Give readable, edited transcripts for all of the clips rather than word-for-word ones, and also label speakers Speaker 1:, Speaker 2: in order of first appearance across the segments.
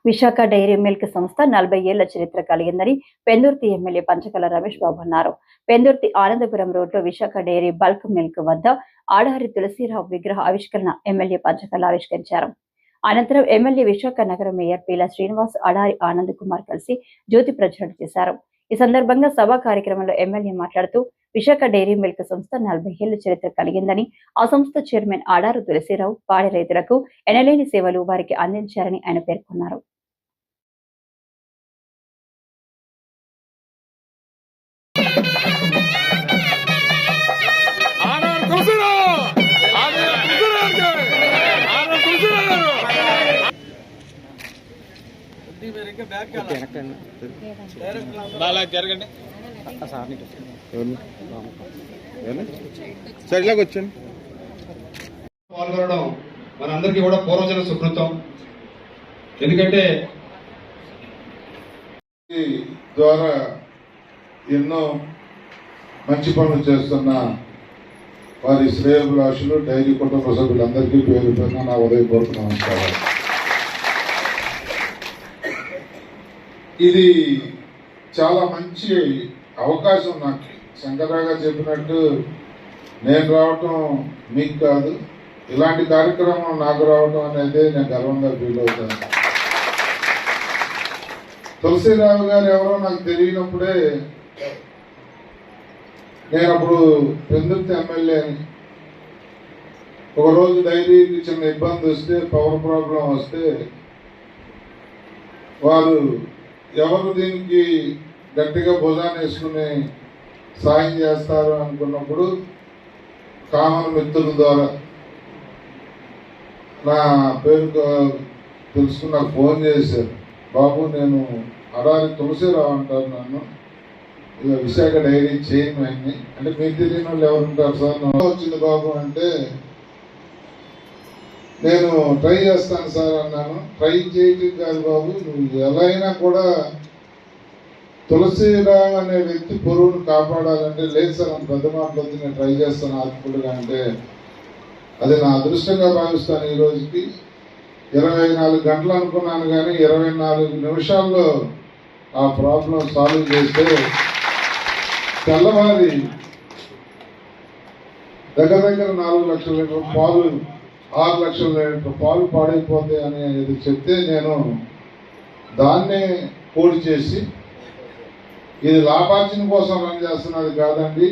Speaker 1: Visakha dairy milk సంస్థ 40 ఏళ్ల చరిత్ర కలిగిందని పెందుర్తి ఎమ్మెల్యే పంచకల రమేష్ బాబు అన్నారు. పెందుర్తి ఆనందపురం రోడ్లో విశాఖ డైరీ బల్క్ మిల్క్ వద్ద ఆడారి తులసిరావు విగ్రహ ఆవిష్కరణ ఎమ్మెల్యే పంచకల ఆవిష్కరించారు. అనంతరం ఎమ్మెల్యే విశాఖ నగర మేయర్ పీల శ్రీనివాస్, అడారి ఆనంద్ కుమార్ కలిసి జ్యోతి ప్రజ్వలన చేశారు. ఈ సందర్భంగా సభా కార్యక్రమంలో ఎమ్మెల్యే మాట్లాడుతూ విశాఖ డైరీ మిల్క్ సంస్థ 40 ఏళ్ల చరిత్ర కలిగిందని, ఆ సంస్థ చైర్మన్ ఆడారు తులసిరావు పాడి రైతులకు ఎనలేని సేవలు వారికి అందించారని ఆయన పేర్కొన్నారు.
Speaker 2: సార్ ఇలాగ వచ్చాను. పాల్గొనడం మనందరికీ కూడా పూర్వజన సుకృతం. ఎందుకంటే
Speaker 3: ద్వారా ఎన్నో మంచి పనులు చేస్తున్న వారి శ్రేయోభిలాషులు డైరీ కుటుంబ సభ్యులందరికీ పేరు పేరున నా ఉదయపూర్వక నమస్కారం. ఇది చాలా మంచి అవకాశం నాకు. శంకర్రావు గారు చెప్పినట్టు నేను రావటం మీకు కాదు, ఇలాంటి కార్యక్రమం నాకు రావటం అనేది నేను గర్వంగా ఫీల్ అవుతాను. తులసిరావు గారు ఎవరో నాకు తెలియనప్పుడే నేను అప్పుడు పెందుర్తి ఎమ్మెల్యే అని ఒకరోజు డైరీకి చిన్న ఇబ్బంది వస్తే, పవర్ ప్రాబ్లం వస్తే వారు ఎవరు దీనికి గట్టిగా భుజాన్ని వేసుకుని సాయం చేస్తారు అనుకున్నప్పుడు కామన్ మిత్రుల ద్వారా నా పేరు తెలుసుకుని నాకు ఫోన్ చేశారు. బాబు, నేను అడారి తులసిరావు అంటారు నన్ను, ఇక విశాఖ డైరీ చైర్మన్ని. అంటే మీరు తెలియని వాళ్ళు ఎవరుంటారు సార్? వచ్చింది బాబు అంటే నేను ట్రై చేస్తాను సార్ అన్నాను. ట్రై చేయటం కాదు బాబు, నువ్వు ఎలా అయినా కూడా తులసిరావు అనే వ్యక్తి పొరుగును కాపాడాలంటే, లేదు సార్ అంత పెద్ద మాటలు వచ్చి నేను ట్రై చేస్తాను ఆత్మకుడుగా అంటే, అది నా అదృష్టంగా భావిస్తాను. ఈ రోజుకి 24 గంటలు అనుకున్నాను, కానీ 24 నిమిషాల్లో ఆ ప్రాబ్లం సాల్వ్ చేస్తే తెల్లవారి దగ్గర 4 లక్షల లీటర్ పాలు, 6 లక్షల లీటర్ పాలు పాడైపోతాయి అనేది చెప్తే నేను దాన్నే పోటీ చేసి, ఇది లాభార్జన కోసం రన్ చేస్తున్నది కాదండి,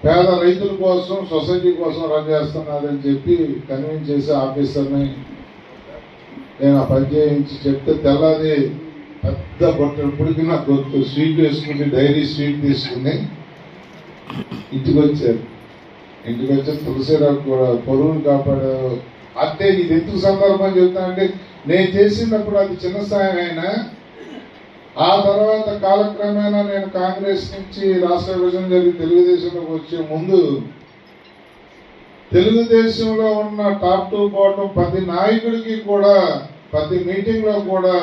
Speaker 3: పేద రైతుల కోసం, సొసైటీ కోసం రన్ చేస్తున్నదని చెప్పి కన్విన్స్ చేసి ఆఫీసర్ని నేను ఆ పని చేయించి చెప్తే తెల్లారి పెద్ద బొట్టలు పుడికిన స్వీట్ వేసుకుని, డైరీ స్వీట్ తీసుకుని ఇంటికి వచ్చారు. ఇంటికి వచ్చి తులసిరావు కూడా పొరుగును కాపాడు అంటే, ఇది ఎందుకు సందర్భం చెప్తా అంటే, నేను చేసినప్పుడు అది చిన్న సాయం అయినా ఆ తర్వాత కాలక్రమేణా నేను కాంగ్రెస్ నుంచి రాష్ట్ర విభజన జరిగి తెలుగుదేశంలోకి వచ్చే ముందు తెలుగుదేశంలో ఉన్న టాప్ టు బాటం ప్రతి నాయకుడికి కూడా, ప్రతి మీటింగ్ లో కూడా